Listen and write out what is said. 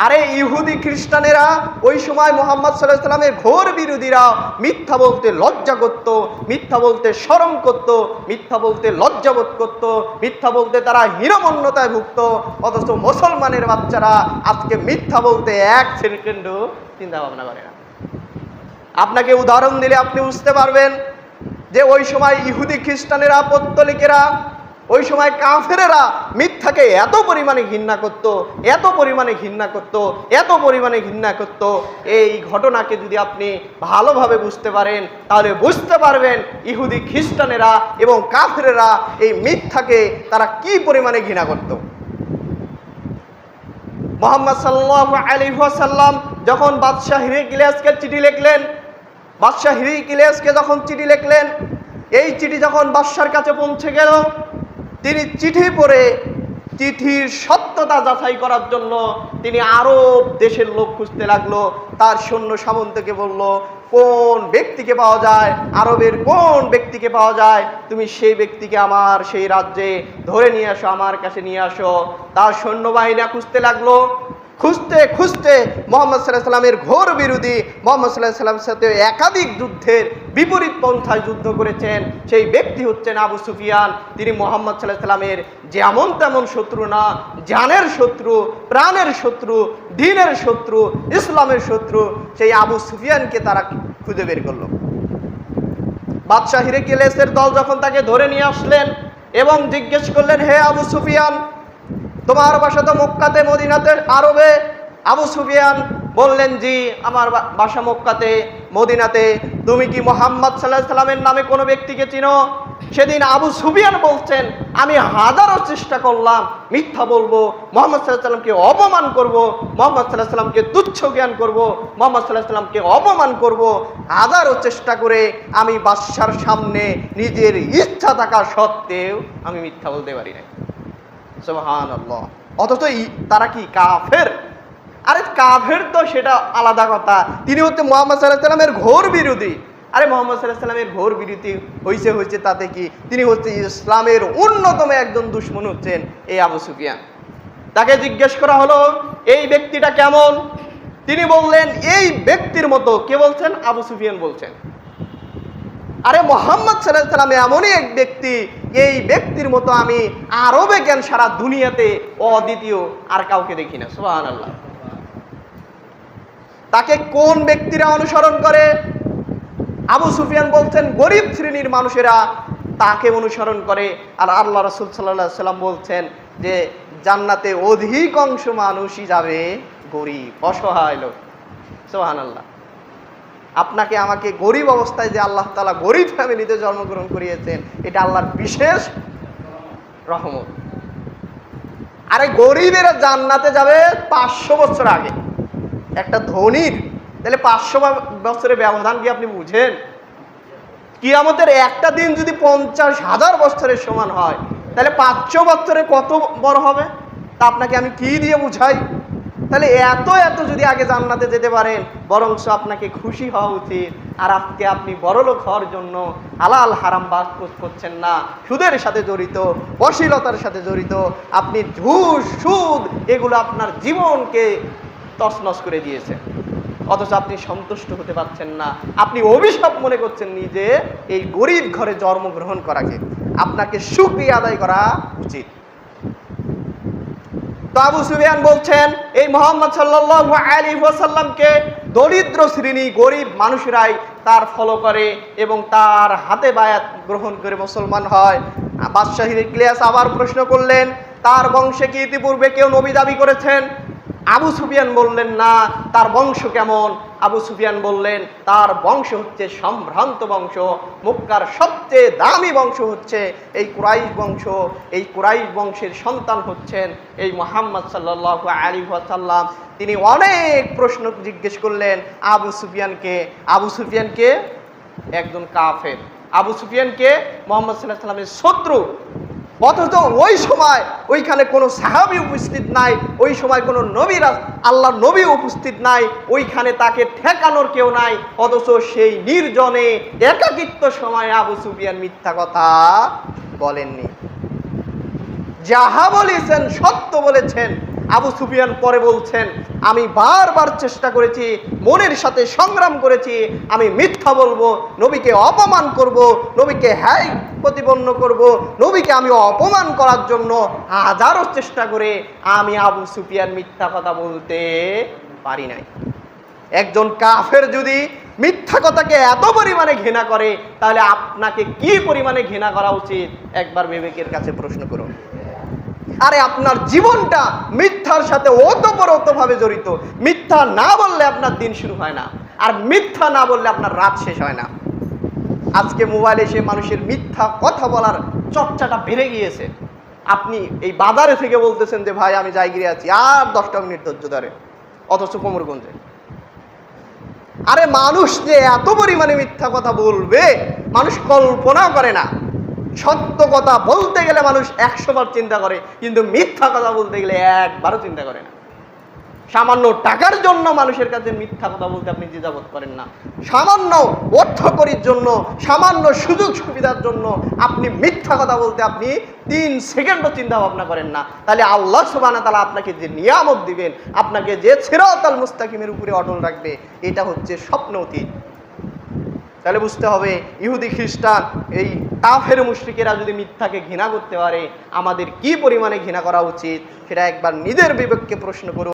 আরে ইহুদি খ্রিস্টানেরা ওই সময় মুহাম্মদ সাল্লাল্লাহু আলাইহি ওয়াসাল্লামের ঘোর বিরোধীরা মিথ্যা বলতে লজ্জা করত, মিথ্যা বলতে শরম করত, মিথ্যা বলতে লজ্জাবোধ করত, মিথ্যা বলতে তারা হীনমন্যতায় ভুগত। অথচ মুসলমানের বাচ্চারা আজকে মিথ্যা বলতে এক সেকেন্ডও চিন্তা ভাবনা করে না। আপনাকে উদাহরণ দিলে আপনি বুঝতে পারবেন যে ওই সময় ইহুদি খ্রিস্টানেরা, পৌত্তলিকেরা, ওই সময় কাফেরেরা মিথ্যাকে এত পরিমাণে ঘৃণা করত, এত পরিমাণে ঘৃণা করত, এত পরিমাণে ঘৃণা করত। এই ঘটনাকে যদি আপনি ভালোভাবে বুঝতে পারেন তাহলে বুঝতে পারবেন ইহুদি খ্রিস্টানেরা এবং কাফেরেরা এই মিথ্যাকে তারা কি পরিমাণে ঘৃণা করত। মুহাম্মদ সাল্লাল্লাহু আলাইহি ওয়াসাল্লাম যখন বাদশাহ হিরক্লিয়াসকে চিঠি লিখলেন, বাদশাহ হিরক্লিয়াসকে যখন চিঠি লিখলেন, এই চিঠি যখন বাদশার কাছে পৌঁছে গেল, তিনি চিঠি পড়ে চিঠির সত্যতা যাচাই করার জন্য তিনি আরব দেশের লোক খুঁজতে লাগলো। তার সৈন্য সামন্তকে বলল, কোন ব্যক্তিকে পাওয়া যায়, আরবের কোন ব্যক্তিকে পাওয়া যায়, তুমি সেই ব্যক্তিকে আমার সেই রাজ্যে ধরে নিয়ে আসো, আমার কাছে নিয়ে আসো। তার সৈন্যবাহিনী খুঁজতে লাগলো। খুঁজতে খুঁজতে মুহাম্মদ সাল্লাল্লাহু আলাইহি ওয়াসাল্লামের ঘোর বিরোধী, মুহাম্মদ সাল্লাল্লাহু আলাইহি ওয়াসাল্লামের সাথে একাধিক যুদ্ধের বিপরীত পন্থায় যুদ্ধ করেছেন সেই ব্যক্তি হচ্ছেন আবু সুফিয়ান। তিনি মুহাম্মদ সাল্লাল্লাহু আলাইহি ওয়াসাল্লামের যেমন তেমন শত্রু না, জানের শত্রু, প্রাণের শত্রু, দ্বীনের শত্রু, ইসলামের শত্রু। সেই আবু সুফিয়ানকে তারা খুঁজে বের করলো। বাদশাহ হিরক্লিয়াসের দল যখন তাকে ধরে নিয়ে আসলেন এবং জিজ্ঞেস করলেন, হে আবু সুফিয়ান, তোমার বাসা তো মক্কাতে, মদিনাতে, আরবে। আবু সুফিয়ান বললেন, জি, আমার বাসা মক্কাতে, মদিনাতে। তুমি কি মুহাম্মদ সাল্লাল্লাহু আলাইহি ওয়াসাল্লামের নামে কোনো ব্যক্তিকে চিনো? সেদিন আবু সুফিয়ান বলছেন, আমি হাজারো চেষ্টা করলাম মিথ্যা বলবো, মুহাম্মদ সাল্লাল্লাহু আলাইহি ওয়াসাল্লামকে অপমান করব, মুহাম্মদ সাল্লাল্লাহু আলাইহি ওয়াসাল্লামকে তুচ্ছ জ্ঞান করব, মুহাম্মদ সাল্লাল্লাহু আলাইহি ওয়াসাল্লামকে অপমান করব। হাজারো চেষ্টা করে আমি বাদশার সামনে নিজের ইচ্ছা থাকা সত্ত্বেও আমি মিথ্যা বলতে পারি না। সুবহানাল্লাহ। অথচ তারা কি কাফের? আরে কাফের তো সেটা আলাদা কথা, তিনি হচ্ছে মুহাম্মদ সাল্লাল্লাহু আলাইহি ওয়াসাল্লামের ঘোর বিরোধী। আরে মুহাম্মদ সাল্লাল্লাহু আলাইহি ওয়াসাল্লামের ঘোর বিরোধী হয়েছে তাতে কি? তিনি হচ্ছে ইসলামের অন্যতম একজন দুশমন হচ্ছেন এই আবু সুফিয়ান। তাকে জিজ্ঞেস করা হলো, এই ব্যক্তিটা কেমন? তিনি বললেন, এই ব্যক্তির মতো। কে বলছেন? আবু সুফিয়ান বলছেন। আরে মুহাম্মদ সাল্লাল্লাহু আলাইহি ওয়াসাল্লাম এমনই এক ব্যক্তি, এই ব্যক্তির মতো আমি আরবে জ্ঞান সারা দুনিয়াতে অদ্বিতীয় আর কাউকে দেখি না। সুবহানাল্লাহ। তাকে কোন ব্যক্তিরা অনুসরণ করে? আবু সুফিয়ান বলছেন, গরিব শ্রেণীর মানুষেরা তাকে অনুসরণ করে। আর আল্লাহ রাসূল সাল্লাল্লাহু আলাইহি ওয়াসাল্লাম বলছেন যে জান্নাতে অধিকাংশ মানুষই যাবে গরিব, অসহায় লোক। সুবহানাল্লাহ। আপনাকে আমাকে গরিব অবস্থায় যে আল্লাহ তাআলা গরিব ফ্যামিলিতে জন্মগ্রহণ করিয়েছেন, এটা আল্লাহর বিশেষ রহমত। আরে গরিবেরা জান্নাতে যাবে 500 বছর আগে, একটা ধনীর তাহলে 500 বছরের ব্যবধান কি আপনি বুঝেন? কিয়ামতের একটা দিন যদি 50,000 বছরের সমান হয়, তাহলে 500 বছরে কত বড় হবে তা আপনাকে আমি কি দিয়ে বুঝাই? তাহলে এত যদি আগে জান্নাতে যেতে পারেন, বরঞ্চ আপনাকে খুশি হওয়া উচিত। আর আজকে আপনি বড়লোক হওয়ার জন্য হালাল হারাম বাদ করছেন না, সুদের সাথে জড়িত, অশ্লীলতার সাথে জড়িত, আপনি ঘুষ, সুদ, এগুলো আপনার জীবনকে তছনছ করে দিয়েছে। অথচ আপনি সন্তুষ্ট হতে পারছেন না, আপনি অভিশাপ মনে করছেন নিজে এই গরিব ঘরে জন্মগ্রহণ করাকে। আপনাকে শুকরিয়া আদায় করা উচিত। তো আবু সুফিয়ান বলছেন, এই মুহাম্মদ সাল্লাল্লাহু আলাইহি ওয়াসাল্লামকে দরিদ্র শ্রেণী, গরিব মানুষরাই তার ফলো করে এবং তার হাতে বায়াত গ্রহণ করে মুসলমান হয়। বাদশাহ হিরক্লিয়াস আবার প্রশ্ন করলেন, তার বংশে কি ইতিপূর্বে কেউ নবী দাবি করেছেন? আবু সুফিয়ান বললেন, না। তার বংশ কেমন? আবু সুফিয়ান বললেন, তার বংশ হচ্ছে সম্ভ্রান্ত বংশ, মক্কার সবচেয়ে দামি বংশ হচ্ছে এই কুরাইশ বংশ। এই কুরাইশ বংশের সন্তান হচ্ছেন এই মুহাম্মদ সাল্লাল্লাহু আলাইহি ওয়াসাল্লাম। তিনি অনেক প্রশ্ন জিজ্ঞেস করলেন আবু সুফিয়ানকে। আবু সুফিয়ানকে একজন কাফের, আবু সুফিয়ানকে মুহাম্মদ সাল্লাল্লাহু আলাইহি ওয়াসাল্লামের শত্রু। অথচ ওই সময় ওইখানে কোনো সাহাবী উপস্থিত নাই, ওই সময় কোনো নবীরা, আল্লাহর নবী উপস্থিত নাই, ওইখানে তাকে ঠেকানোর কেউ নাই। অথচ সেই নির্জনে একাকিত্ব সময়ে আবু সুফিয়ান মিথ্যা কথা বলেননি, যাহা বলেছেন সত্য বলেছেন। আবু সুফিয়ান পরে বলছেন, আমি বারবার চেষ্টা করেছি, মনের সাথে সংগ্রাম করেছি, আমি মিথ্যা বলবো, নবীকে অপমান করব, নবীকে হ্যায় প্রতিপন্ন করব, নবীকে আমি অপমান করার জন্য হাজারো চেষ্টা করে আমি আবু সুফিয়ান মিথ্যা কথা বলতে পারি নাই। একজন কাফের যদি মিথ্যা কথাকে এত পরিমাণে ঘৃণা করে, তাহলে আপনাকে কি পরিমাণে ঘৃণা করা উচিত একবার বিবেকের কাছে প্রশ্ন করুন। আরে আপনার জীবনটা মিথ্যার সাথে ওতপ্রোতভাবে জড়িত। মিথ্যা না বললে আপনার দিন শুরু হয় না, আর মিথ্যা না বললে আপনার রাত শেষ হয় না। আজকে মোবাইলে এসে মানুষের মিথ্যা কথা বলার চর্চাটা বেড়ে গিয়েছে। আপনি এই বাজারে থেকে বলতেছেন যে ভাই আমি জায়গায় আছি, আর 10টা মিনিট ধৈর্য ধরে, অথচ কোমরগঞ্জে। আরে মানুষ যে এত পরিমাণে মিথ্যা কথা বলবে মানুষ কল্পনাও করে না। সত্য কথা বলতে গেলে মানুষ 100 বার চিন্তা করে, কিন্তু মিথ্যা কথা বলতে গেলে একবারও চিন্তা করে না। সামান্য টাকার জন্য মানুষের কাছে মিথ্যা কথা বলতে আপনি দ্বিধাবোধ করেন না। সামান্য অর্থকরীর জন্য, সামান্য সুযোগ সুবিধার জন্য আপনি মিথ্যা কথা বলতে আপনি 3 সেকেন্ডও চিন্তা ভাবনা করেন না। তাহলে আল্লাহ সুবহানাহু ওয়া তাআলা আপনাকে যে নিয়ামত দিবেন, আপনাকে যে সিরাতাল মুস্তাকিমের উপরে অটল রাখবে, এটা হচ্ছে স্বপ্ন অতীত। তাহলে বুঝতে হবে, ইহুদি খ্রিস্টান এই কাফের মুশরিকেরা যদি মিথ্যাকে ঘৃণা করতে পারে, আমাদের কি পরিমাণে ঘৃণা করা উচিত সেটা একবার নিজের বিবেককে প্রশ্ন করুন।